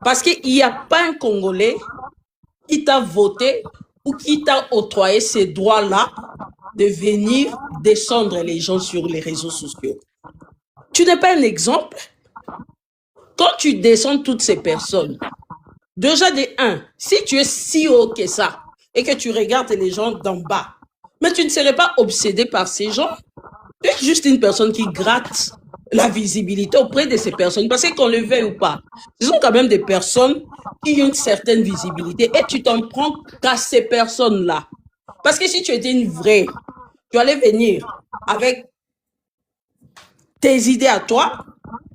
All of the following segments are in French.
Parce qu'il n'y a pas un Congolais qui t'a voté ou qui t'a octroyé ces droits-là de venir descendre les gens sur les réseaux sociaux. Tu n'es pas un exemple. Quand tu descends toutes ces personnes, déjà de un, si tu es si haut que ça et que tu regardes les gens d'en bas, mais tu ne serais pas obsédé par ces gens. Tu es juste une personne qui gratte la visibilité auprès de ces personnes. Parce que qu'on le veuille ou pas, ce sont quand même des personnes qui ont une certaine visibilité et tu t'en prends qu'à ces personnes-là. Parce que si tu étais une vraie, tu allais venir avec tes idées à toi,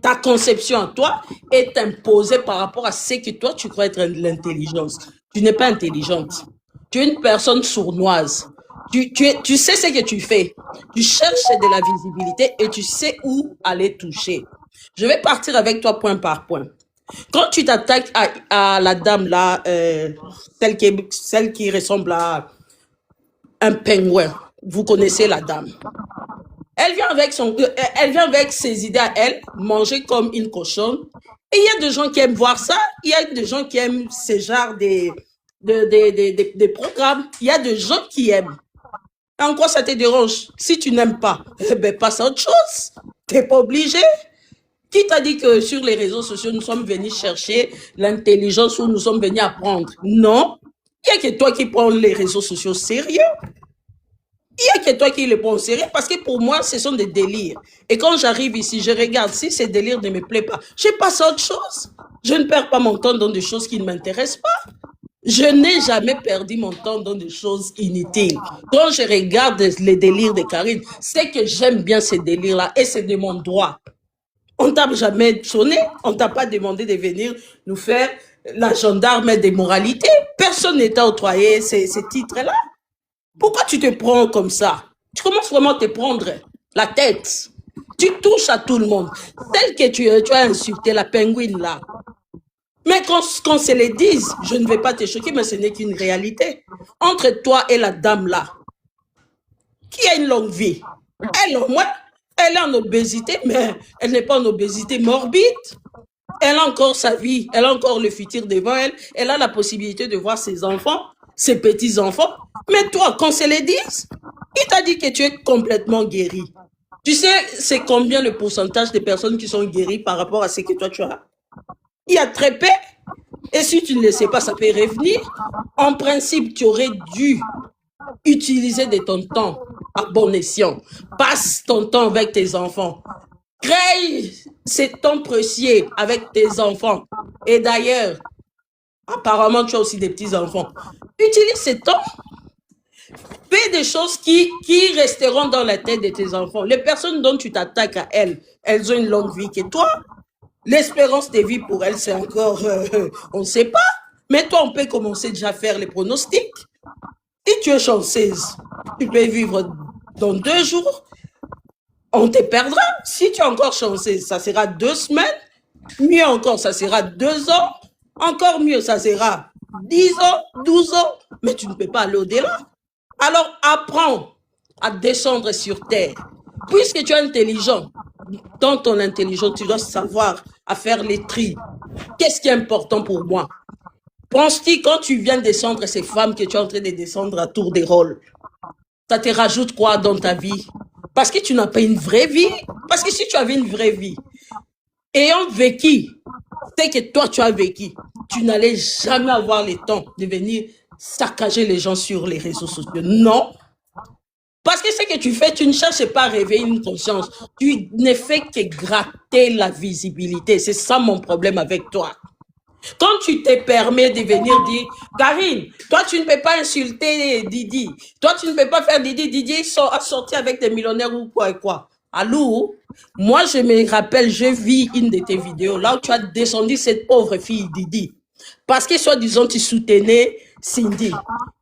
ta conception à toi et t'imposer par rapport à ce que toi tu crois être l'intelligence. Tu n'es pas intelligente. Tu es une personne sournoise. Tu sais ce que tu fais. Tu cherches de la visibilité et tu sais où aller toucher. Je vais partir avec toi point par point. Quand tu t'attaques à la dame là, celle qui ressemble à un pingouin, vous connaissez la dame. Elle vient avec ses idées à elle, manger comme une cochonne. Et il y a des gens qui aiment voir ça. Il y a des gens qui aiment ce genre de programmes. Il y a des gens qui aiment. Et en quoi ça te dérange? Si tu n'aimes pas, eh ben, passe à autre chose. T'es pas obligé. Qui t'a dit que sur les réseaux sociaux, nous sommes venus chercher l'intelligence ou nous sommes venus apprendre? Non. Il n'y a que toi qui prends les réseaux sociaux sérieux. Il n'y a que toi qui le prends au sérieux parce que pour moi, ce sont des délires. Et quand j'arrive ici, je regarde, si ces délires ne me plaisent pas, je passe à autre chose. Je ne perds pas mon temps dans des choses qui ne m'intéressent pas. Je n'ai jamais perdu mon temps dans des choses inutiles. Quand je regarde les délires de Karine, c'est que j'aime bien ces délires-là et c'est de mon droit. On t'a jamais sonné, on t'a pas demandé de venir nous faire la gendarme des moralités. Personne n'est octroyé ces titres-là. Pourquoi tu te prends comme ça? Tu commences vraiment à te prendre la tête. Tu touches à tout le monde. Celle que tu as insulté, la pingouine là. Mais qu'on se le dise, je ne vais pas te choquer, mais ce n'est qu'une réalité. Entre toi et la dame là, qui a une longue vie, elle au moins, elle est en obésité, mais elle n'est pas en obésité morbide. Elle a encore sa vie, elle a encore le futur devant elle, elle a la possibilité de voir ses enfants, ses petits-enfants. Mais toi, qu'on se le dise, il t'a dit que tu es complètement guéri. Tu sais, c'est combien le pourcentage de personnes qui sont guéries par rapport à ce que toi tu as? Il y a très peu. Et si tu ne le sais pas, ça peut revenir. En principe, tu aurais dû utiliser de ton temps à bon escient. Passe ton temps avec tes enfants. Crée ces temps précieux avec tes enfants. Et d'ailleurs, apparemment, tu as aussi des petits-enfants. Utilise ces temps. Fais des choses qui resteront dans la tête de tes enfants. Les personnes dont tu t'attaques à elles, elles ont une longue vie que toi. L'espérance de vie pour elles, c'est encore, on ne sait pas. Mais toi, on peut commencer déjà à faire les pronostics. Si tu es chanceuse, tu peux vivre dans 2 jours, on te perdra. Si tu es encore chanceuse, ça sera 2 semaines. Mieux encore, ça sera 2 ans. Encore mieux, ça sera 10 ans, 12 ans. Mais tu ne peux pas aller au-delà. Alors, apprends à descendre sur terre. Puisque tu es intelligent, dans ton intelligence, tu dois savoir à faire les tris. Qu'est-ce qui est important pour moi? Penses-tu, quand tu viens descendre ces femmes que tu es en train de descendre à tour des rôles, ça te rajoute quoi dans ta vie? Parce que tu n'as pas une vraie vie. Parce que si tu avais une vraie vie, ayant vécu, c'est que toi tu as vécu, tu n'allais jamais avoir le temps de venir saccager les gens sur les réseaux sociaux. Non. Parce que ce que tu fais, tu ne cherches pas à réveiller une conscience. Tu ne fais que gratter la visibilité. C'est ça mon problème avec toi. Quand tu te permets de venir dire, Karine, toi tu ne peux pas insulter Didi. Toi tu ne peux pas faire Didi. Didi a sorti avec des millionnaires ou quoi et quoi. Allô? Moi je me rappelle, je vis une de tes vidéos là où tu as descendu cette pauvre fille Didi. Parce que soi-disant tu soutenais Cindy.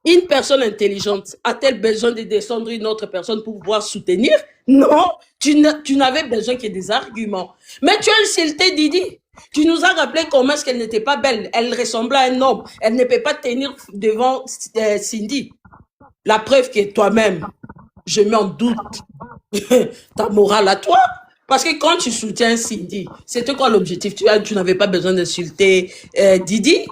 Une personne intelligente a-t-elle besoin de descendre une autre personne pour pouvoir soutenir? Non, tu n'avais besoin que des arguments. Mais tu as insulté Didi. Tu nous as rappelé comment est-ce qu'elle n'était pas belle. Elle ressemblait à un homme. Elle ne peut pas tenir devant Cindy. La preuve que toi-même, je mets en doute ta morale à toi. Parce que quand tu soutiens Cindy, c'était quoi l'objectif? Tu n'avais pas besoin d'insulter Didi.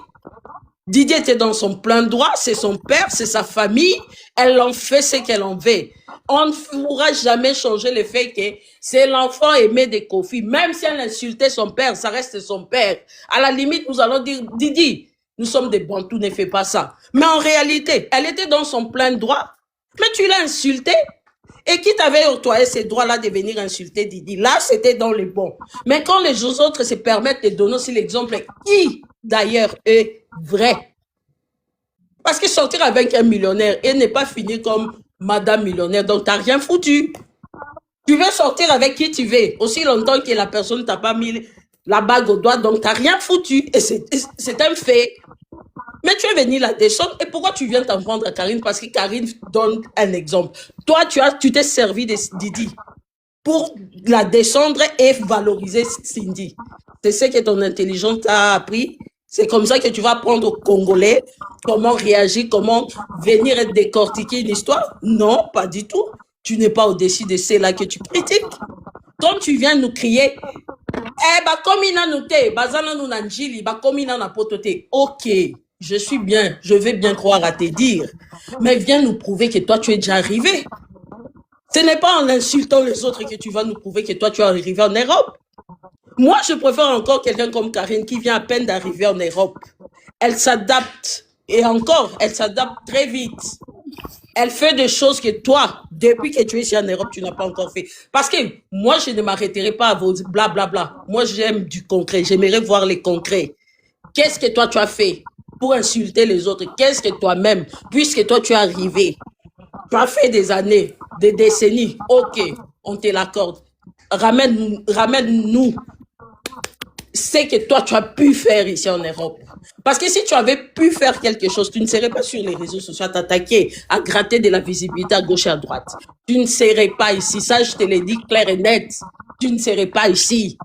Didi était dans son plein droit, c'est son père, c'est sa famille, elle en fait ce qu'elle en veut. On ne pourra jamais changer le fait que c'est l'enfant aimé de Kofi. Même si elle insultait son père, ça reste son père. À la limite, nous allons dire, Didi, nous sommes des bantous, ne fais pas ça. Mais en réalité, elle était dans son plein droit, mais tu l'as insultée. Et qui t'avait octroyé ces droits-là de venir insulter Didi? Là, c'était dans les bons. Mais quand les autres se permettent de donner aussi l'exemple, qui d'ailleurs est vrai? Parce que sortir avec un millionnaire et ne pas finir comme madame millionnaire, donc t'as rien foutu. Tu veux sortir avec qui tu veux, aussi longtemps que la personne t'a pas mis la bague au doigt, donc t'as rien foutu. Et c'est un fait. Mais tu es venu la descendre. Et pourquoi tu viens t'en prendre à Karine? Parce que Karine donne un exemple. Toi, tu t'es servi de Didi pour la descendre et valoriser Cindy. C'est ce que ton intelligence t'a appris. C'est comme ça que tu vas apprendre aux Congolais comment réagir, comment venir et décortiquer une histoire. Non, pas du tout. Tu n'es pas au-dessus de ceux-là que tu critiques. Quand tu viens nous crier, bakomina nous te, bazana nous nanjili, bakomina na potote. Ok, je suis bien, je vais bien croire à te dire. Mais viens nous prouver que toi, tu es déjà arrivé. Ce n'est pas en insultant les autres que tu vas nous prouver que toi, tu es arrivé en Europe. Moi, je préfère encore quelqu'un comme Karine qui vient à peine d'arriver en Europe. Elle s'adapte. Et encore, elle s'adapte très vite. Elle fait des choses que toi, depuis que tu es ici en Europe, tu n'as pas encore fait. Parce que moi, je ne m'arrêterai pas à vos blablabla. Moi, j'aime du concret. J'aimerais voir les concrets. Qu'est-ce que toi, tu as fait pour insulter les autres? Qu'est-ce que toi-même, puisque toi, tu es arrivé, tu as fait des années, des décennies, ok, on te l'accorde. Ramène-nous ce que toi, tu as pu faire ici en Europe. Parce que si tu avais pu faire quelque chose, tu ne serais pas sur les réseaux sociaux à t'attaquer, à gratter de la visibilité à gauche et à droite. Tu ne serais pas ici. Ça, je te l'ai dit clair et net. Tu ne serais pas ici.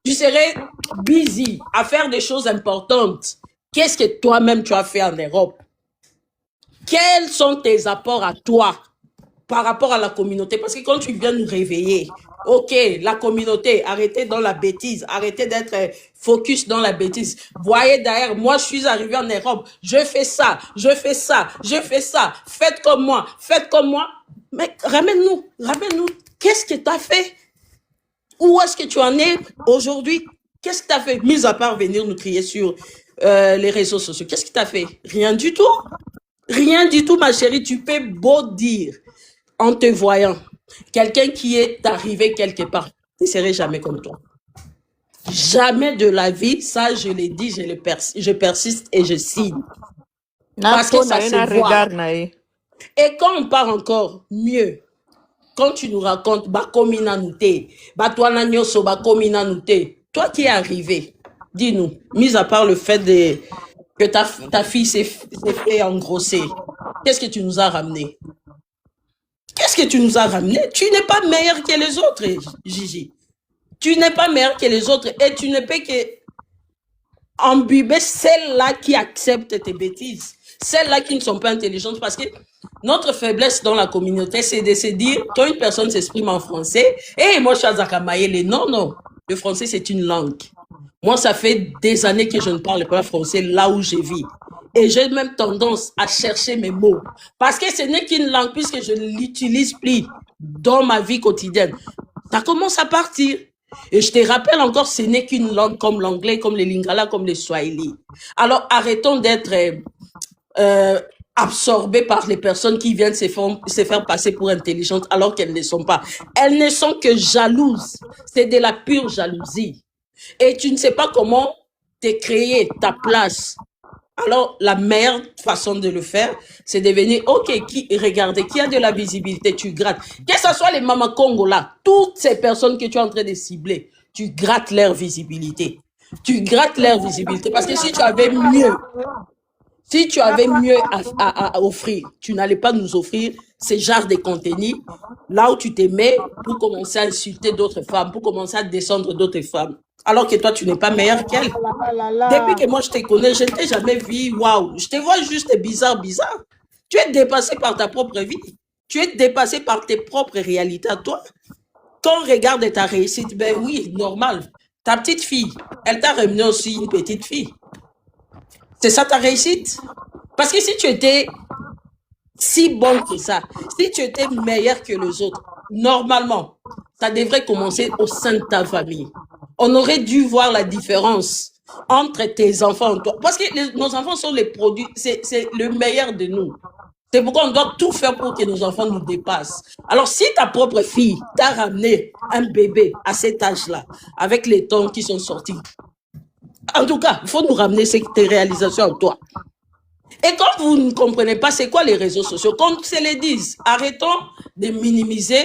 Tu serais busy à faire des choses importantes. Qu'est-ce que toi-même tu as fait en Europe? Quels sont tes apports à toi par rapport à la communauté? Parce que quand tu viens nous réveiller, ok, la communauté, arrêtez dans la bêtise, arrêtez d'être focus dans la bêtise. Voyez derrière, moi je suis arrivé en Europe, je fais ça, je fais ça, je fais ça, faites comme moi, faites comme moi. Mais ramène-nous, qu'est-ce que tu as fait? Où est-ce que tu en es aujourd'hui? Qu'est-ce que tu as fait? Mis à part venir nous crier sur les réseaux sociaux, qu'est-ce que tu as fait? Rien du tout. Rien du tout, ma chérie. Tu peux beau dire en te voyant, quelqu'un qui est arrivé quelque part, ne serait jamais comme toi. Jamais de la vie, ça je l'ai dit, je persiste et je signe. Parce que ça se voit. Et quand on part encore mieux, quand tu nous racontes, bakomina nute, batwana nyoso bakomina nute, toi qui es arrivé, dis-nous, mis à part le fait que ta fille s'est fait engrosser, qu'est-ce que tu nous as ramené? Qu'est-ce que tu nous as ramené? Tu n'es pas meilleur que les autres, Gigi. Tu n'es pas meilleur que les autres et tu ne peux que embuber celles-là qui acceptent tes bêtises, celles-là qui ne sont pas intelligentes, parce que notre faiblesse dans la communauté, c'est de se dire, quand une personne s'exprime en français, moi je suis à Zakamayele. Non, le français c'est une langue. Moi, ça fait des années que je ne parle pas français là où je vis. Et j'ai même tendance à chercher mes mots. Parce que ce n'est qu'une langue, puisque je ne l'utilise plus dans ma vie quotidienne. Ça commence à partir. Et je te rappelle encore, ce n'est qu'une langue comme l'anglais, comme les lingala, comme les swahili. Alors, arrêtons d'être absorbés par les personnes qui viennent se faire passer pour intelligentes alors qu'elles ne sont pas. Elles ne sont que jalouses. C'est de la pure jalousie. Et tu ne sais pas comment te créer ta place. Alors, la meilleure façon de le faire, c'est de venir, ok, regardez, qui a de la visibilité, tu grattes. Que ce soit les Mama Congo là, toutes ces personnes que tu es en train de cibler, tu grattes leur visibilité. Tu grattes leur visibilité. Parce que si tu avais mieux à offrir, tu n'allais pas nous offrir ce genre de contenu là où tu te mets pour commencer à insulter d'autres femmes, pour commencer à descendre d'autres femmes. Alors que toi, tu n'es pas meilleure qu'elle. Depuis que moi, je te connais, je ne t'ai jamais vu, waouh. Je te vois juste bizarre. Tu es dépassé par ta propre vie. Tu es dépassé par tes propres réalités à toi. Quand on regarde ta réussite, ben oui, normal. Ta petite fille, elle t'a ramené aussi une petite fille. C'est ça ta réussite? Parce que si tu étais si bonne que ça, si tu étais meilleur que les autres, normalement, ça devrait commencer au sein de ta famille. On aurait dû voir la différence entre tes enfants et toi. Parce que nos enfants sont les produits, c'est le meilleur de nous. C'est pourquoi on doit tout faire pour que nos enfants nous dépassent. Alors, si ta propre fille t'a ramené un bébé à cet âge-là, avec les temps qui sont sortis, en tout cas, il faut nous ramener tes réalisations en toi. Et quand vous ne comprenez pas c'est quoi les réseaux sociaux, qu'on se les dise, arrêtons de minimiser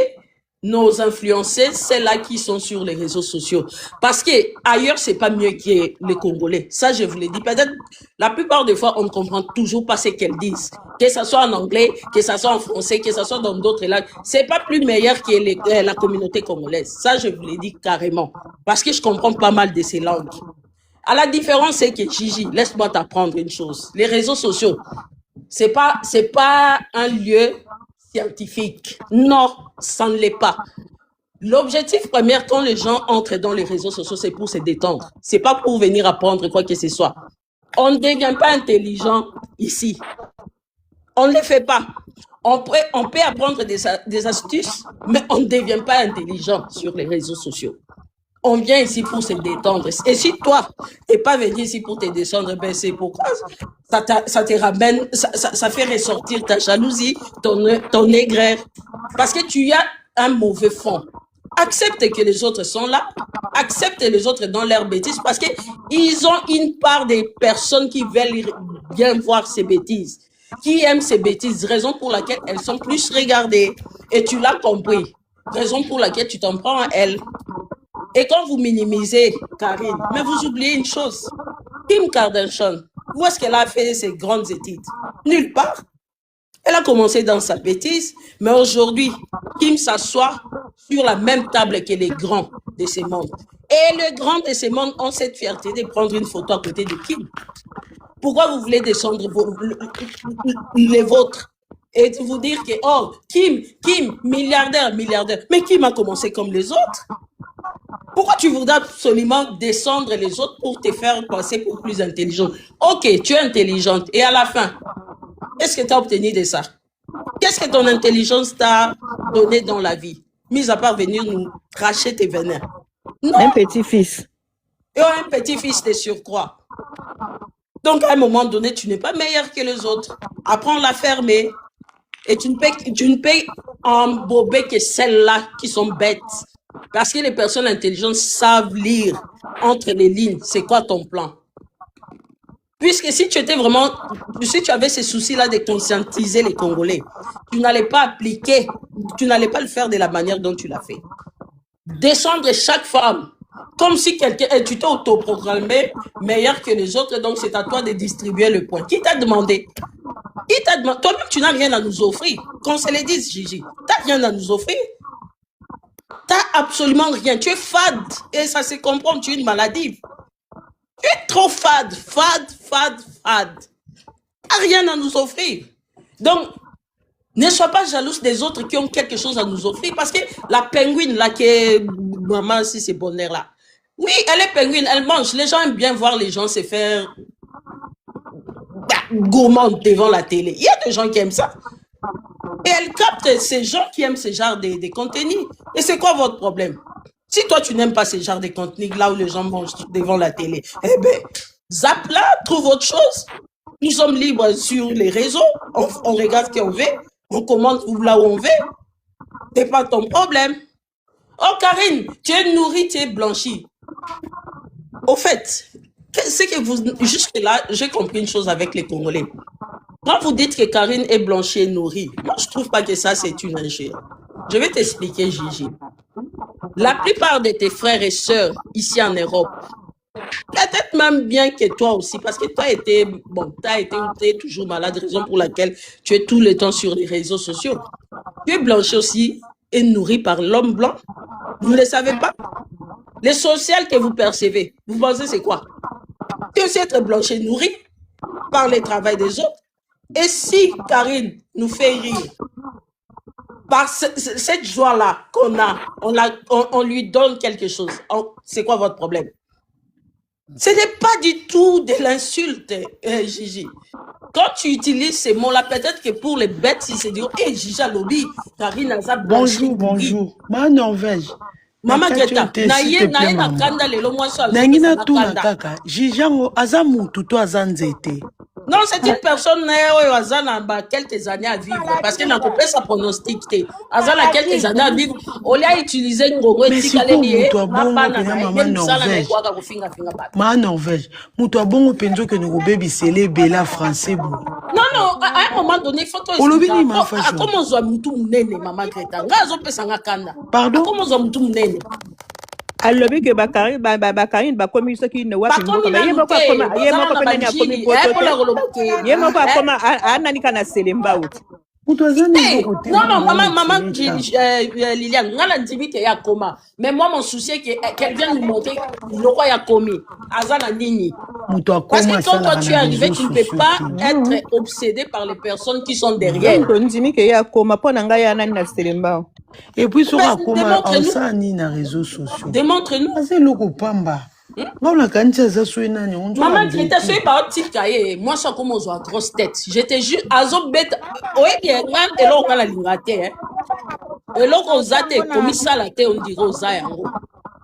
nos influenceurs, celles-là qui sont sur les réseaux sociaux. Parce que ailleurs, c'est pas mieux que les Congolais. Ça, je vous l'ai dit. Peut-être, la plupart des fois, on ne comprend toujours pas ce qu'elles disent. Que ce soit en anglais, que ce soit en français, que ce soit dans d'autres langues. C'est pas plus meilleur que la communauté congolaise. Ça, je vous l'ai dit carrément. Parce que je comprends pas mal de ces langues. À la différence, c'est que Gigi, laisse-moi t'apprendre une chose. Les réseaux sociaux, c'est pas un lieu scientifique. Non, ça ne l'est pas. L'objectif premier quand les gens entrent dans les réseaux sociaux, c'est pour se détendre. C'est pas pour venir apprendre quoi que ce soit. On ne devient pas intelligent ici. On ne le fait pas. On peut apprendre des astuces, mais on ne devient pas intelligent sur les réseaux sociaux. On vient ici pour se détendre. Et si toi, t'es pas venu ici pour te descendre, ben c'est pourquoi ça te ramène, ça fait ressortir ta jalousie, ton aigreur. Parce que tu as un mauvais fond. Accepte que les autres sont là. Accepte les autres dans leurs bêtises parce que ils ont une part des personnes qui veulent bien voir ces bêtises, qui aiment ces bêtises, raison pour laquelle elles sont plus regardées. Et tu l'as compris. Raison pour laquelle tu t'en prends à elles. Et quand vous minimisez Karine, mais vous oubliez une chose. Kim Kardashian, où est-ce qu'elle a fait ses grandes études? Nulle part. Elle a commencé dans sa bêtise, mais aujourd'hui, Kim s'assoit sur la même table que les grands de ce monde. Et les grands de ce monde ont cette fierté de prendre une photo à côté de Kim. Pourquoi vous voulez descendre les vôtres? Et de vous dire que, oh, Kim, milliardaire. Mais Kim a commencé comme les autres. Pourquoi tu voudrais absolument descendre les autres pour te faire passer pour plus intelligent? Ok, tu es intelligente. Et à la fin, qu'est-ce que tu as obtenu de ça? Qu'est-ce que ton intelligence t'a donné dans la vie? Mis à part venir nous cracher tes venins. Non. Un petit-fils. Et un petit-fils de surcroît. Donc, à un moment donné, tu n'es pas meilleur que les autres. Apprends à la fermer. Et tu ne peux embober que celles-là qui sont bêtes. Parce que les personnes intelligentes savent lire entre les lignes. C'est quoi ton plan? Puisque si tu étais vraiment, si tu avais ces soucis-là de conscientiser les Congolais, tu n'allais pas appliquer, tu n'allais pas le faire de la manière dont tu l'as fait. Descendre chaque femme, comme si quelqu'un, tu t'es autoprogrammé meilleur que les autres, donc c'est à toi de distribuer le point. Qui t'a demandé? Toi-même, tu n'as rien à nous offrir. Qu'on se le dise, Gigi, tu n'as rien à nous offrir. Tu n'as absolument rien. Tu es fade. Et ça se comprend, tu es une maladie. Tu es trop fade. Tu n'as rien à nous offrir. Donc, ne sois pas jalouse des autres qui ont quelque chose à nous offrir. Parce que la penguine, là, qui est maman, si c'est bonheur là. Oui, elle est penguine, elle mange. Les gens aiment bien voir les gens se faire gourmand devant la télé. Il y a des gens qui aiment ça. Et elle capte ces gens qui aiment ce genre de contenu. Et c'est quoi votre problème? Si toi, tu n'aimes pas ce genre de contenu, là où les gens mangent devant la télé, eh bien, zappe là, trouve autre chose. Nous sommes libres sur les réseaux. On regarde ce qu'on veut. On commande là où on veut. C'est pas ton problème. Oh, Karine, tu es nourrie, tu es blanchie. Au fait, c'est que vous, jusque-là, j'ai compris une chose avec les Congolais. Quand vous dites que Karine est blanchie et nourrie, moi, je ne trouve pas que ça, c'est une injure. Je vais t'expliquer, Gigi. La plupart de tes frères et sœurs ici en Europe, peut-être même bien que toi aussi, parce que toi, tu as été toujours malade, raison pour laquelle tu es tout le temps sur les réseaux sociaux. Tu es blanchi aussi et nourri par l'homme blanc. Vous ne le savez pas? Les social que vous percevez, vous pensez c'est quoi? Tu es aussi être blanchi et nourri par le travail des autres. Et si Karine nous fait rire, par cette joie-là qu'on a, on lui donne quelque chose. C'est quoi votre problème? Ce n'est pas du tout de l'insulte, Gigi. Quand tu utilises ces mots-là, peut-être que pour les bêtes, ils se diront, hey, Gigi Lobby, Karine Azab, bonjour, bonjour. Ma Norvège. Maman Greta, naye na kanda lelo mwasa. Nangina tu na kaka. Gijango azamu tuto azanzete. Non, c'est une personne qui a quelques années à vivre. Parce qu'elle n'a pas sa pronostic. Elle a quelques années à vivre. On a utilisé une gogo et ma Norvège. Moutou bongo penjo que nous bébé c'est les bella français. Non, non, à un moment donné, il faut que comment on moutou nene, maman Greta. Pardon? Comment on moutou nene? Alors que Bakari ba komi so ki ne wa pingo ba yemo ko koma yemo ko penani akomi poto yemo ko koma anani kana selemba uti non, non, maman Liliane, ngala ndimi ke ya koma. Mais moi, mon souci est qu'elle vient nous montrer le roi ya komi. Azana nini. Parce que quand toi tu es arrivé, tu ne peux pas être obsédé par les personnes qui sont derrière. Ndimi ke ya koma po nanga ya nani na selemba. Et puis sur la koma en na réseaux sociaux. Démontre-nous. C'est le pamba. Maman Greta, c'est pas un petit cahier. Moi, je comme aux grosse tête. J'étais juste à bête. Oui, bien, et là, on a la ligne. Et là, on a été comme ça, la tête, on dit Rosa.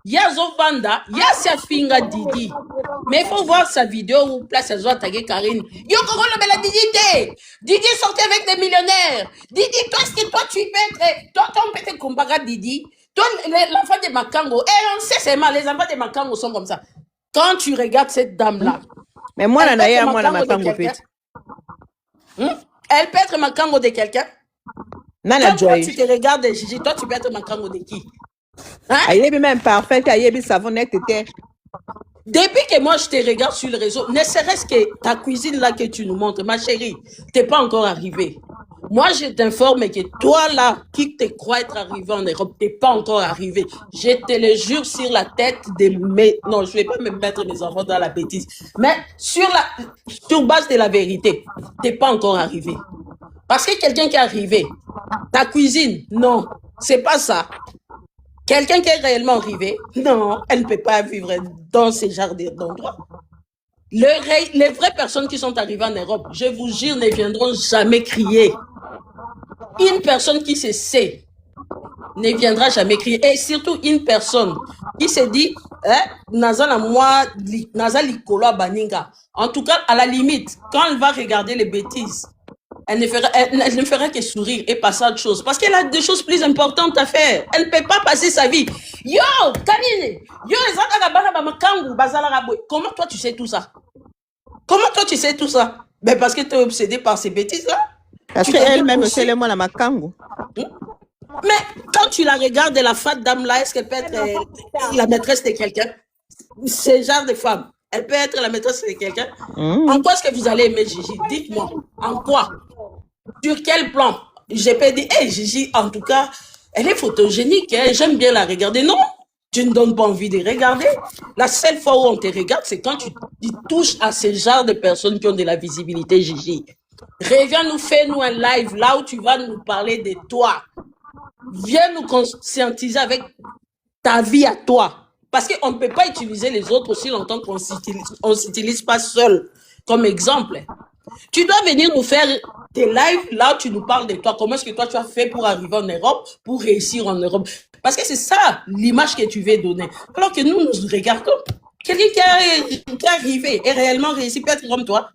Il y a Zofanda, il y a sa finga Didi. Mais il faut voir sa vidéo où place elle doit taguer Karine. Yo, comment le bel Didi? Didi sortait avec des millionnaires. Didi, toi, est-ce que toi, tu peux être. Toi, on peut te comparer à Didi. Toi, l'enfant de Makango, et on sait seulement, les enfants de Makango sont comme ça. Quand tu regardes cette dame-là, mais moi, la naïa, moi, la Makango fait. Elle peut être Makango de quelqu'un. Quand toi, tu te regardes, Gigi, toi, tu peux être Makango de qui? Aïe, même parfait, aïe, savonnette était. Depuis que moi, je te regarde sur le réseau, ne serait-ce que ta cuisine là que tu nous montres, ma chérie, t'es pas encore arrivée. Moi, je t'informe que toi, là, qui te croit être arrivé en Europe, t'es pas encore arrivé. Je te le jure sur la tête de mes... Non, je vais pas me mettre mes enfants dans la bêtise. Mais sur base de la vérité, t'es pas encore arrivé. Parce que quelqu'un qui est arrivé, ta cuisine, non, c'est pas ça. Quelqu'un qui est réellement arrivé, non, elle ne peut pas vivre dans ce genre d'endroit. Les vraies personnes qui sont arrivées en Europe, je vous jure, ne viendront jamais crier. Une personne qui se sait ne viendra jamais crier. Et surtout une personne qui se dit, en tout cas, à la limite, quand elle va regarder les bêtises, elle ne fera que sourire et passer à autre chose. Parce qu'elle a des choses plus importantes à faire. Elle ne peut pas passer sa vie. Yo, Kanine, yo, comment toi tu sais tout ça? Comment toi tu sais tout ça? Ben parce que tu es obsédé par ces bêtises-là. Parce qu'elle-même, c'est le mot la Makango. Mais quand tu la regardes, la femme dame-là, est-ce qu'elle peut être la maîtresse de quelqu'un? Ce genre de femme, elle peut être la maîtresse de quelqu'un? En quoi est-ce que vous allez aimer Gigi? Dites-moi. En quoi? Sur quel plan? J'ai pas dit, hey Gigi, en tout cas, elle est photogénique, hein, j'aime bien la regarder. Non, tu ne donnes pas envie de regarder. La seule fois où on te regarde, c'est quand tu touches à ce genre de personnes qui ont de la visibilité, Gigi. Reviens nous, fais-nous un live là où tu vas nous parler de toi. Viens nous conscientiser avec ta vie à toi. Parce qu'on ne peut pas utiliser les autres aussi longtemps qu'on ne s'utilise pas seul comme exemple. Tu dois venir nous faire des lives là où tu nous parles de toi. Comment est-ce que toi tu as fait pour arriver en Europe, pour réussir en Europe? Parce que c'est ça l'image que tu veux donner. Alors que nous regardons. Quelqu'un qui est arrivé et réellement réussi peut être comme toi.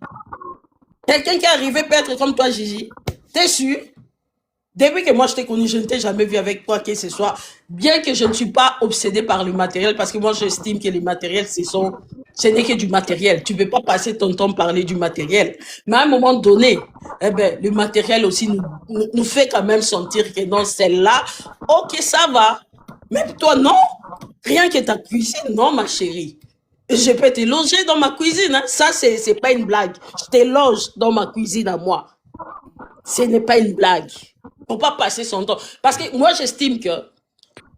Quelqu'un qui est arrivé peut être comme toi, Gigi. T'es sûr? Depuis que moi je t'ai connu, je ne t'ai jamais vu avec quoi que ce soit. Bien que je ne suis pas obsédée par le matériel, parce que moi j'estime que les matériels, ce n'est que du matériel. Tu ne peux pas passer ton temps à parler du matériel. Mais à un moment donné, eh ben, le matériel aussi nous fait quand même sentir que non, celle-là, ok, ça va. Mais toi, non. Rien que ta cuisine, non, ma chérie. Je peux te loger dans ma cuisine. Hein. Ça, c'est pas une blague. Je te loge dans ma cuisine à moi. Ce n'est pas une blague. Faut pas passer son temps. Parce que moi, j'estime que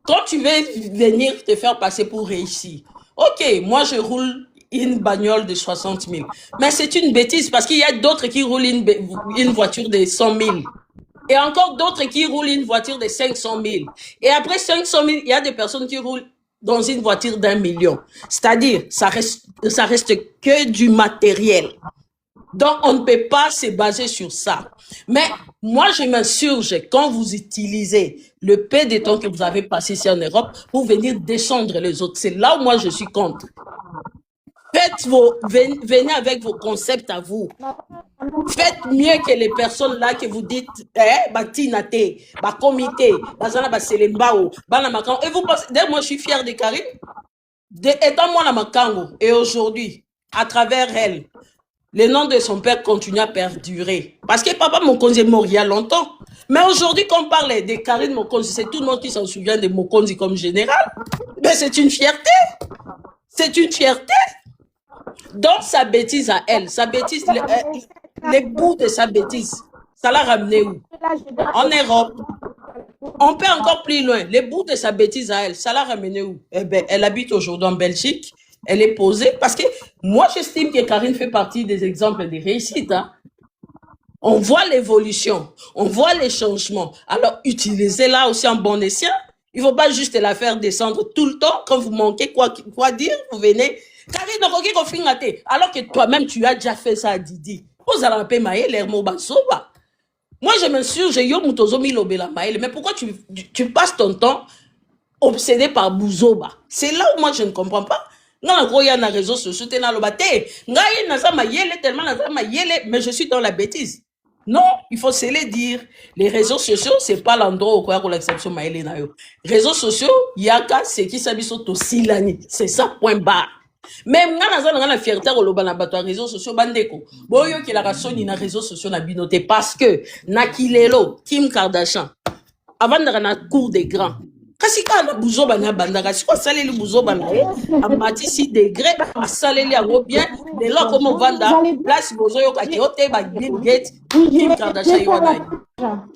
quand tu veux venir te faire passer pour réussir, ok, moi, je roule une bagnole de 60 000. Mais c'est une bêtise parce qu'il y a d'autres qui roulent une voiture de 100 000. Et encore d'autres qui roulent une voiture de 500 000. Et après 500 000, il y a des personnes qui roulent dans une voiture d'1 million. C'est-à-dire, ça reste que du matériel. Donc, on ne peut pas se baser sur ça. Mais moi, je m'insurge quand vous utilisez le peu de temps que vous avez passé ici en Europe pour venir descendre les autres. C'est là où moi, je suis contre. Venez avec vos concepts à vous. Faites mieux que les personnes là que vous dites, batinate, comité, bazana baselembao, bana makango. Et vous pensez, d'ailleurs, moi, je suis fière de Karine, étant moi la makango. Et aujourd'hui, à travers elle, le nom de son père continue à perdurer. Parce que papa Mokonzi est mort il y a longtemps. Mais aujourd'hui, quand on parle de Karine Mokonzi, c'est tout le monde qui s'en souvient de Mokonzi comme général. Mais c'est une fierté. C'est une fierté. Donc, sa bêtise à elle, sa bêtise, les bouts de sa bêtise, ça l'a ramené où? En Europe. On peut encore plus loin. Les bouts de sa bêtise à elle, ça l'a ramené où? Eh bien, elle habite aujourd'hui en Belgique. Elle est posée parce que moi, j'estime que Karine fait partie des exemples de réussite. Hein. On voit l'évolution, on voit les changements. Alors, utilisez-la aussi en bon escient. Il ne faut pas juste la faire descendre tout le temps. Quand vous manquez quoi dire, vous venez. Karine, alors que toi-même, tu as déjà fait ça à Didi. Vous allez payer maïe, l'hermo basoba. Moi, je m'insurge, yo mutozo mi lobela maïe. Mais pourquoi tu passes ton temps obsédé par Bouzoba? C'est là où moi, je ne comprends pas. Non, il y a un réseau social, mais je suis dans la bêtise. Non, il faut se le dire. Les réseaux sociaux, c'est pas l'endroit où il y a l'exception. Les réseaux sociaux, il y a qu'à ce qui s'habille aussi l'année. C'est ça, point barre. Même quand on a fierté au réseaux sociaux, bandeko. Boyo qui la raison ni na réseaux sociaux na binoté parce que Nakilelo, Kim Kardashian, avant de na cour des grands. Kasi kana buzoba na bandaka siko saleli buzoba na ye amati 6 degrés asaleli yango bien de là comme vanda place bozoyo kaki ote ba Bill Gates Kim Kardashian yona.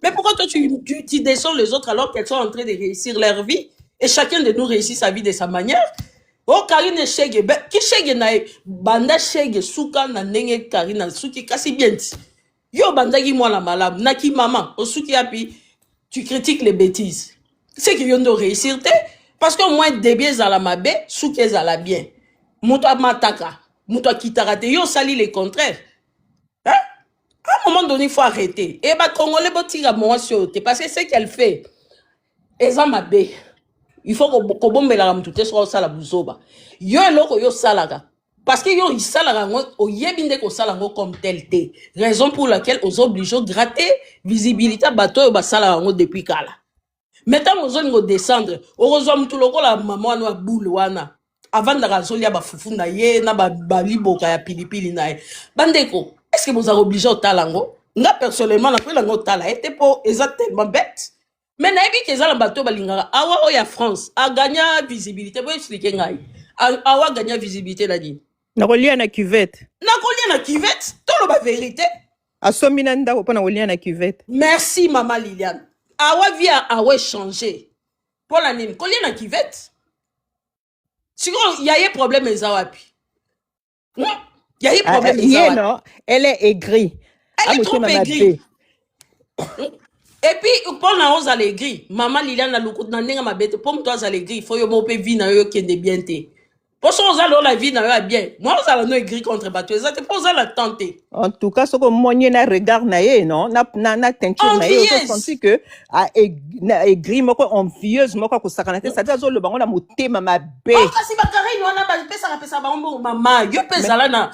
Mais pourquoi toi tu descends les autres alors qu'elles sont en train de réussir leur vie et chacun de nous réussit sa vie de sa manière? Oh Karine Shege ki Shege na banda Shege suka na ndenge Karine suki kasi bien yo bandaki moi la malade naki maman osuki api tu critiques les bêtises. C'est qu'ils viennent de réussir, parce qu'au moins, des biais à la mabe, sous qu'ils à la bien. Moutoua mataka, moutoua kitarate, yo sali les contraires. Hein? À un moment donné, il faut arrêter. Et bah, Congolais, botira moi sur parce que c'est qu'elle fait. Et ça mabe. Il faut qu'on bombe la ramtoute sur la bouzoba. Yo loko yo salaga. Parce que yo salaga, au yebinde ko salaga comme tel té. Raison pour laquelle os obligés de gratter visibilité bateau ba salaga depuis kala. Maintenant, nous allons descendre. Heureusement, tout le monde a maman a boule wana. Avant de razolia ba fufu na ye na ba liboka ya pilipili na ye. Bandeko, est-ce que vous avez obligé au talango? Nga personnellement, na pris lango tala était pour exactement bête. Mais na ebi ke za bateau balingara awa oya France a gagné visibilité. Vous expliquer ngai. Awa gagné visibilité la dit. Na kolia na cuvette. Na kolia na cuvette, tout la vérité. Asomi na ndako pona kolia na cuvette. Merci maman Liliane. Awa via awa changer. Pour la nime, combien na kivette? Si il y a un problème les awapi. Il y a un problème les awapi. Non, elle est aigrie. Elle est trop aigrie. Et puis pour la rose à l'aigrie, maman Liliane a le coup de n'enga ma bête. Pour toi à l'aigrie, il faut yo mope vie na yo qui est bien té. Pour ça, on a la vie na yo bien. Moi, on a la aigrie contre battu. Ça te pose la tenter. En tout cas, ce que moi na regard na ye, non, na teinture na ye, je senti que aigri moko envieuse moko ko sakanate, ça dit le bango na motema mabe. Oh, kasi bakari no na ba pesa bango mama, yo pesa la na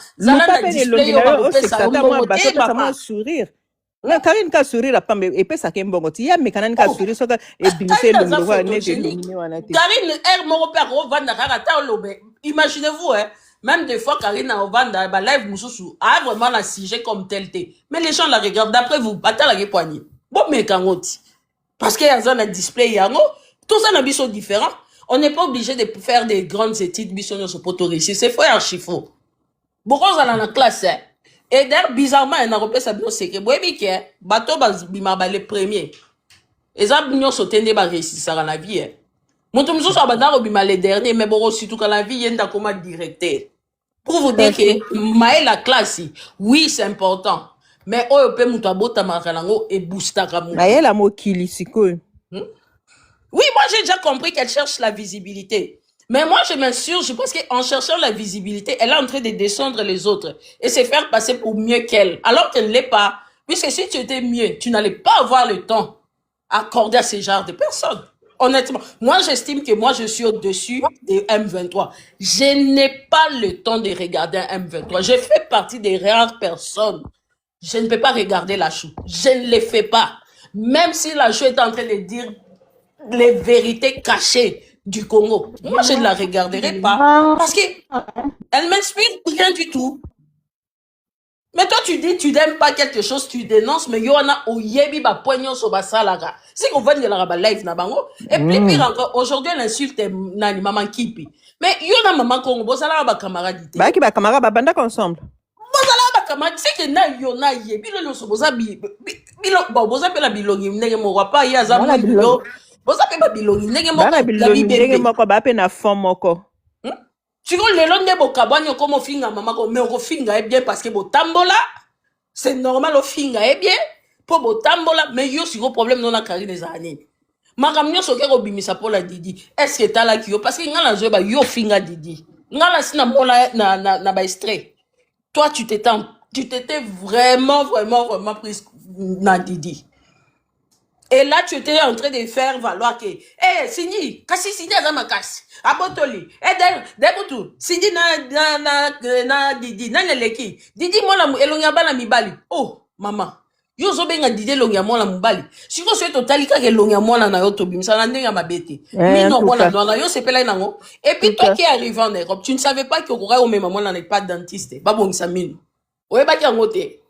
display yo ba pesa bango sourire. La Karine ka sourire la pambe et pesa kembongo ti ya me kanani ka sourire soka e binse le ndo wa ne de lumine wana ti. Karine moko père vanda kaka ta lobe. Imaginez-vous hein. Même des fois, Karine a vanda ba live mususu a vraiment la sujet comme tel té. Mais les gens la regardent d'après vous, bata la poignée. Bon mais kangoti. Parce qu'il y a un display yango, tout ça n'a pas sont différents. On n'est pas obligé de faire des grandes études missionnaires sur poto réussir, c'est faux et archi faux. Beaucoup dans la classe hein. Et d'ailleurs, bizarrement, il y a un repère sabino secret. Boy, bien, bateau bima les premiers. Et ça, nous sommes des réussir ça dans la vie. Mon tour, nous sommes bima les derniers, mais bon, surtout quand la vie, il y a un comment directeur. Pour vous dire que, maïe la classe, oui, c'est important. mais oyo pe muto abota makalango et boostaka muto. Na yela mokili sikoyo. Oui, moi j'ai déjà compris qu'elle cherche la visibilité. Mais moi je m'insurge parce qu'en cherchant la visibilité, elle est en train de descendre les autres et se faire passer pour mieux qu'elle, alors qu'elle ne l'est pas. Puisque si tu étais mieux, tu n'allais pas avoir le temps accordé à ce genre de personnes. Honnêtement, moi j'estime que moi je suis au-dessus des M23. Je n'ai pas le temps de regarder un M23. Je fais partie des rares personnes. Je ne peux pas regarder la chou. Je ne le fais pas. Même si la chou est en train de dire les vérités cachées du Congo. Moi, je ne la regarderai pas parce qu'elle m'inspire rien du tout. Mais toi, tu dis, tu n'aimes pas quelque chose, tu dénonces, mais y en a au yebi ba poignon sur ba salaga. C'est qu'on va de la live na bango. Et puis, pire encore, aujourd'hui, elle insulte nani, maman Kipi. Mais y en a maman Congo, bo salaga ba camarade. Ba ki ba camarade ba banda ensemble. Bo salaga ba camarade, c'est que na yo na yebi le so boza bilo boza pe la bilongi ndenge mo pa ya za mo bilo. Boza pe ba bilongi ndenge mo ba bilongi ndenge moko ba pe na fond moko. Tu vois, les longs de Bokabani, comme au finga, maman, mais au finga est bien parce que Botambola, c'est normal au finga est bien, pour Botambola, mais yo, si gros problème, non, la carrière des années. Maramio, so kero bimisa pour la Didi, est-ce que t'as la kio, parce que ngala zoeba, yo finga Didi. Ngala sina mola na ba extrait. Toi, tu t'étais vraiment prise na Didi. Et là, tu étais en train de faire valoir que, Sini, kasi Sini azama kasi, abotoli, debutu, Sini na Didi, na neleki, Didi mona elonga bana mibali. Oh, maman, yo zobenga Didi elonga mona mibali. Siko so totalika ke elonga mona na yo tobimisa na ndenga mabete. Mino mona na yo sepela nango. Et puis toi qui es arrivé en Europe, tu ne savais pas que okora o mema mona n'est pas dentiste. Babongisa mino. Oyeba ki ngote.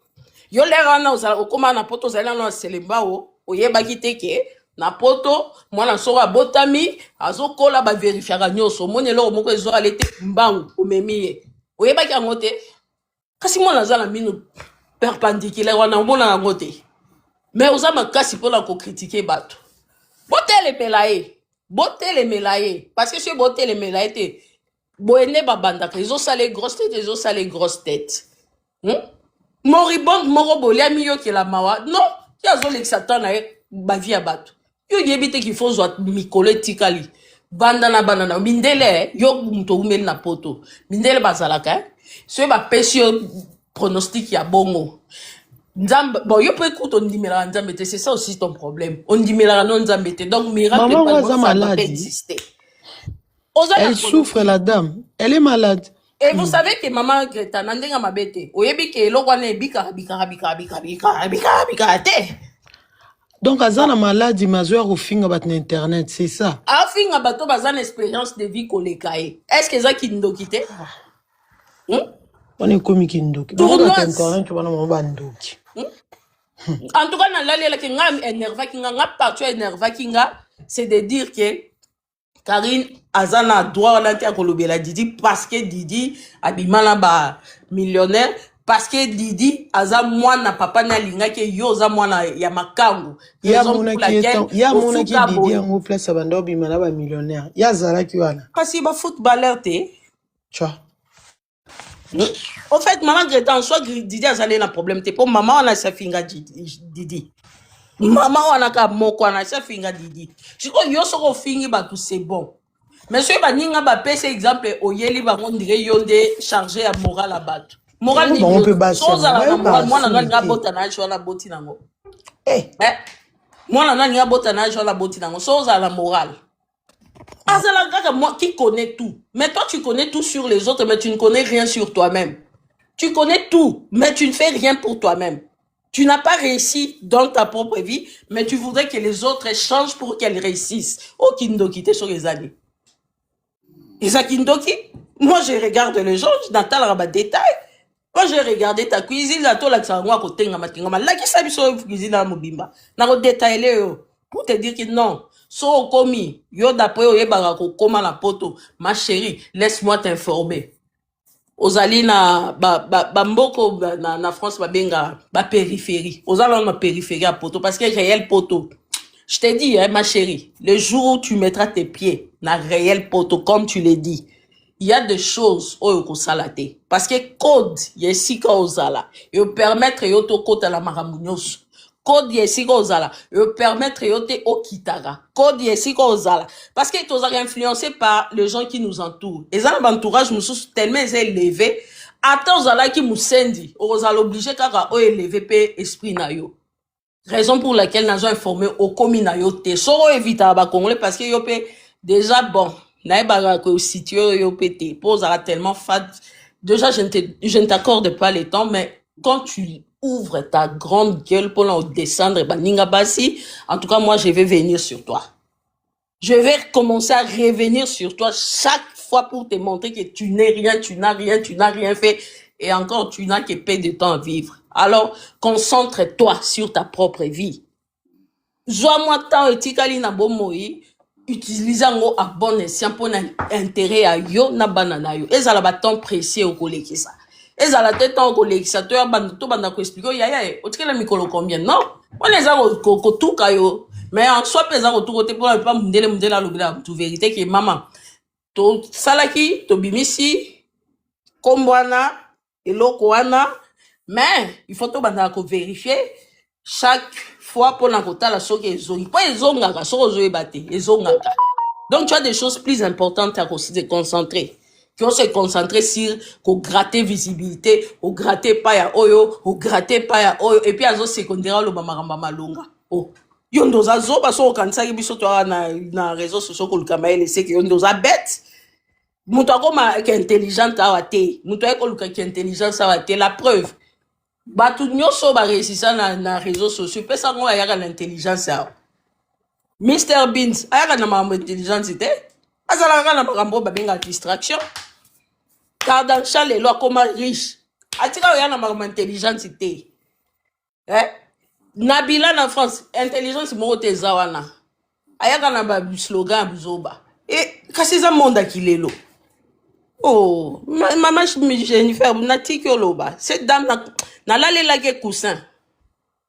Yo lera na ozala okoma na poto zala na selemba o. Oyebaki teke na poto mwana sora botami azokola ba verifiaka nyoso moni loko moko ezora lete mbangu omemiye oyebaki angote kasi mwana zala mino perpendiculaire wana mona angote mais oza makasi pona ko critiquer bato botele melaye parce que si botele melaye te boene babanda que ezo sale grosse tête moribond moko bolia miyo ke la mawa non yazo l'exatan na ba via bato yo yebite ki faut zwa mikolo tikali banda na banana mindele yo muto umeli na poto mindele bazalaka so ba pesio pronostic ya bongo nzambe bon yo peut écouter on dimela nzambe te c'est ça aussi ton problème on dimela non nzambe te donc miracle pas malade exister elle souffre la dame elle est malade. Et vous savez que maman Greta nandenga mabete oyebi ke lokwane bika te. Donc azana maladie majeure au finga bat internet, c'est ça. A finga bato bazana expérience de vie kolekae. Est-ce que ça qui ndokite? On est comme qui ndoki. Internet tu vas na mamba ndoki. En tout cas na lalela ke ngam énerva kinga partout énerva kinga, c'est de dire que Karine azana droit na tia kolobela Didi parce que Didi abimana ba millionnaire parce que Didi aza mwana papa na linga ke yo za mwana ya makangu ya mona ki Didi en place abando bimana ba millionnaire ya zala ki wana kasi ba footballeur te tcha. En fait maman Greta en soit Didi azale na problème te pour maman on a sa finga Didi. Maman wana ka moko wana sa finga Didi. Chiko yo soko fingi ba tout c'est bon. Mais ce ba ninga ba pese exemple oyeli ba on dirait yonde chargé à moral à battre. Moral ni on peut battre. Sans ala moral moi na nga bota na jo la boti nango. Moi na nga bota na jo la boti nango. Sans ala moral. Azala kaka moi qui connaît tout. Mais toi tu connais tout sur les autres mais tu ne connais rien sur toi-même. Tu connais tout mais tu ne fais rien pour toi-même. Tu n'as pas réussi dans ta propre vie, mais tu voudrais que les autres changent pour qu'elles réussissent. Oh, Kindoki, t'es sur les années. Et ça, Kindoki, moi, je regarde les gens, je n'entends pas de détails. Moi, j'ai regardé ta cuisine, là, toi, là, ça va côté, là, qui s'habille sur la cuisine, là, mobimba. N'a détaillé, pour te dire que non. So, komi, yo, d'après, yo, barako, comment la poto, ma chérie, laisse-moi t'informer. Ozali na mboko na France babenga ba périphérie. Ozali na périphérie à poto parce que réel poto. Je t'ai dit ma chérie, le jour où tu mettras tes pieds na réel poto comme tu l'as dit. il y a des choses oyo kosala te parce que code ya esika ozala yo permettre yo tokotala makambo nyonso code ya esika ozala yo permettre yo te okitaka code ya esika ozala parce que tozalaka influencé par les gens qui nous entourent eza na baentourage mosusu tellement eza élevé ata ozalaki mosendi ozala obligé kaka oyo élevé mpe esprit na yo raison pour laquelle nazo informé okomi na yo te soko evitaka bacongolais parce que yo mpe déjà bon naebaka kositue yo mpe te po ozala tellement fade déjà je ne t'accorde pas le temps mais quand tu ouvres ta grande gueule pour descendre baninga basi en tout cas moi je vais venir sur toi je vais commencer à revenir sur toi chaque fois pour te montrer que tu n'es rien tu n'as rien fait et encore tu n'as que peu de temps à vivre alors concentre-toi sur ta propre vie zwa-moi temps etikali na bomoi utilise yango à bon escient pour intérêt à yo na bana na yo ezala ba temps précieux okolekisa ezala te temps okolekisa to ya banda to banda ko expliquer yaya otikela mikolo combien non on eza ko tuka yo mais en soi pesa ko tuko te pour pas mundele alobela tout vérité que maman to salaki to bimisi kombwana eloko wana mais il faut to banda ko vérifier chaque fois pour la kotala soki ezongi po ezongaka soko ozoyeba te ezongaka donc tu as des choses plus importantes à se concentrer qui vont se concentrer sur ko gratter visibilité au gratter pa ya oyo au gratter pa ya oyo et puis azo secondaire lo mamakamba malonga oh yo ndoza zoba soko kanisaki biso to na réseaux sociaux ko lukama ele c'est que yo ndoza bête muto akoma ke intelligente awa te muto akoluka ke intelligence awa te la preuve bato nyonso baresisa na réseaux sociaux pesa ngo ayaka na intelligence yao Mr Beans ayaka na makambo intelligence te azalaka na makambo babenga distraction Kardashian lelo akoma riche atika oya na makambo intelligence te Nabila na France intelligence moko te eza wana ayaka na ba slogan bizoba kasi eza monde akilelo oh, maman Jennifer, natiki oloba. Cette dame n'a la lelake coussin.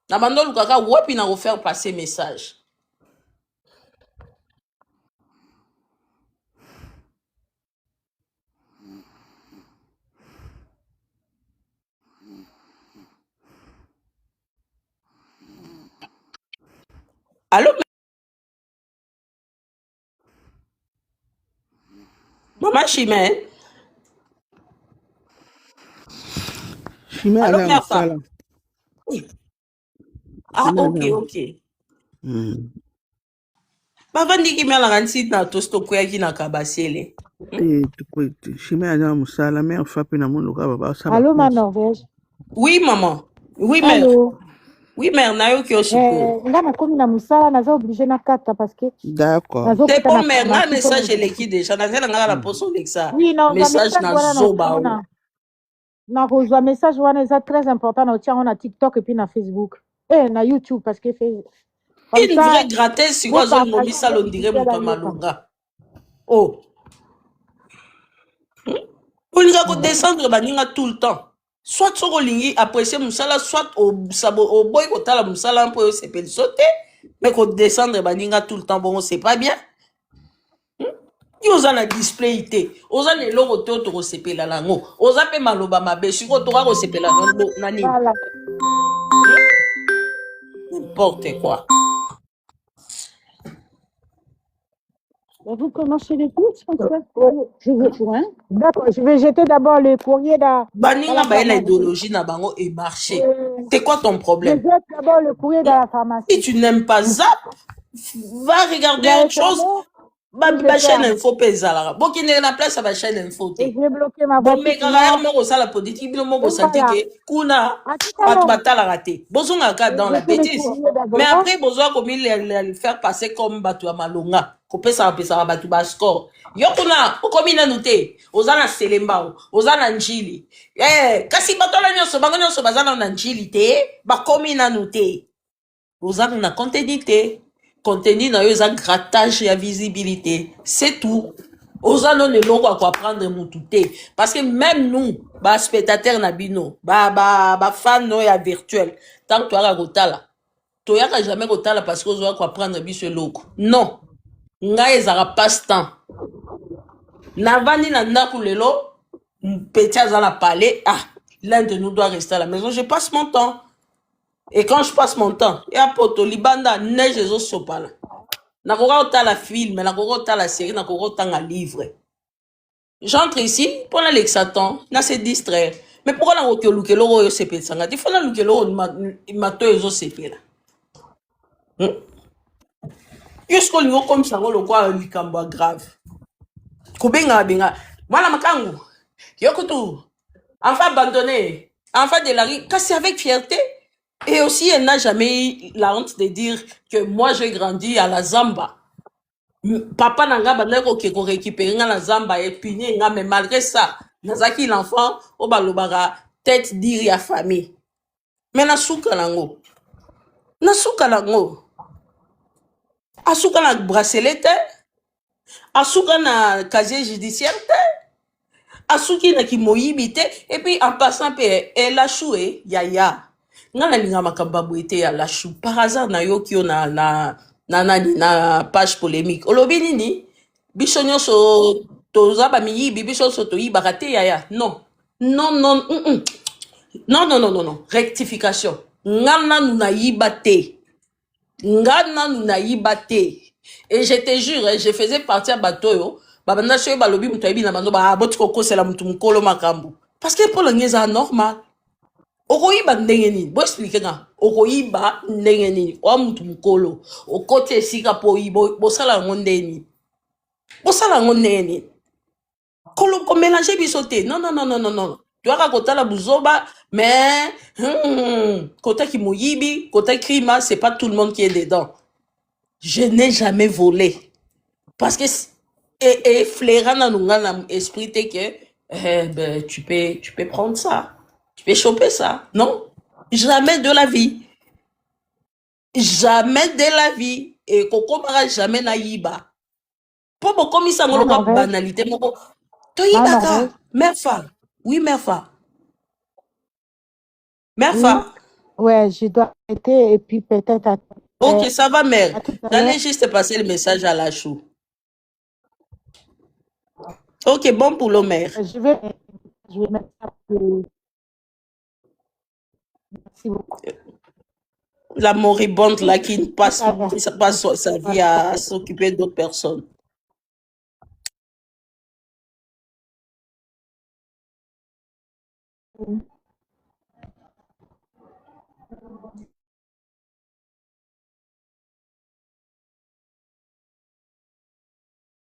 Na bando lukaka wapi na refaire passer message. Allô, maman Chimène. Chimène Allô, ala mère mosala. Ah, ok. Bavandiki mela ransi na tosto koyaki na kabasele. Chimène ala mosala mère frappe na mon loka baba ça. Allô, ma Norvège. Oui, maman. Oui, mère. Allô. Oui, mère, nayo ki osiko. Nga nakomi na musala naza obligé na kata parce que D'accord. C'est bon, mère, na message eleki déjà. Nazela nga la poso lexa. Oui, non, message na zoba. Na reçoit message wana eza très important na otia na TikTok et puis na Facebook. Na YouTube parce que fait une vraie gratter si quoi zone momi salon dirait mon malunga. Oh. Pour nous ko descendre baninga tout le temps. Soit soko lingi apprécier musala soit au boy ko tala musala un peu c'est sauter mais ko descendre baninga tout le temps bon c'est pas bien. Oza na display ite oza ne logo te to ko sepela lango oza pe maloba mabe siko to ko sepela nani n'importe quoi. Vous commencez les courses comme ça? Je veux hein? D'accord, je vais jeter d'abord le courrier Baninga ba l'idéologie na bango et marché. C'est quoi ton problème? Je jette d'abord le courrier dans la pharmacie. Si tu n'aimes pas ça, va regarder autre chose. Ba chaîne info pezala. Boki ne na place ba chaîne info te. J'ai bloqué ma voiture. Bon mais quand mo sala politique bino mo santé que kuna pat batala raté. Bozonga ka dans la bêtise. Mais après besoin comme il faire passer comme batu ya malonga. Ko pesa batu ba score. Yo kuna komi na nute. Ozana selemba, ozana njili. Kasi batola nyonso bango nyonso bazana na njili te, ba komi na nute. Ozana na contenu te. Contenu na yo eza grattage ya visibilité, c'est tout. Oza non ne longo à prendre mututé parce que même nous ba spectateurs na bino ba fan no ya virtuel tant que toi kotala to yaka jamais kotala parce que oza quoi prendre biso loko non nga ezara passe temps Navani na ndaku lelo, petit à la palais, ah, l'un de nous doit rester à la maison, je passe mon temps. Et quand je passe mon temps, il y a poto libanda neige et zo sopala. Nakora ota la film, nakora ota la série, nakora ota la livre. J'entre ici, pour la l'exaton, na se distraire. Mais pourquoi la roke lukelo yo sepe sanga? Il faut la lukelo mato ezo sepe là. Yosko lingo comme ça, le quoi likamba grave. Kubenga benga. Voilà makangu. Yokutu. Enfant abandonné. Enfant de la rue. Cassé avec fierté. Et aussi, elle n'a jamais eu la honte de dire que moi, j'ai grandi à la Zamba. Papa nanga bandeko ke ko récupérer la Zamba et puni nga, mais malgré ça, nazaki l'enfant au balobara tête dire à famille. Mais na souka lango. Na souka lango. Asuka na bracelet te. Asuka na casier judiciaire te. Asuki na kimoyibi te. Et puis en passant elle a choué yaya. Nga na linga makamba bwete ya la chou. Par hasard na yo kyo na page polémique. Olobi nini? Biso nyonso toza ba miyibi biso so toyiba te yaya. Non. Non non non non non non non. Rectification. Nga na nayiba te. Nga na nayiba te. Et je te jure, je faisais partie à Batoyo. Babanda shoy balobi mutu ayibi na bando ba botiko kosela mutu mukolo makambu. Parce que pour le ngeza normal. Okoyiba ndenge nini? Bo explique nga. Okoyiba ndenge nini? O mutu mukolo. Okote esika po yibo bosala ngonde ni. Bosala ngonde ni. Kolo ko mélanger bisote. Non non non non non non. Tu as kota la buzoba mais kota ki moyibi, kota krima, c'est pas tout le monde qui est dedans. Je n'ai jamais volé. Parce que et flairant dans l'esprit que tu peux prendre ça. Tu peux choper ça. Non. Jamais de la vie. Jamais de la vie. Et Coco Mara jamais naïba. Pour beaucoup comme ça, on a banalité. Toyibaka. Merfa. Oui, Merfa. Merfa. Ouais, je dois arrêter et puis peut-être. Ok, ça va, mère. J'allais juste passer le message à la chou. Ok, bon boulot, mère. Je vais mettre ça pour... Merci beaucoup. La moribonde là qui passe sa vie à s'occuper d'autres personnes.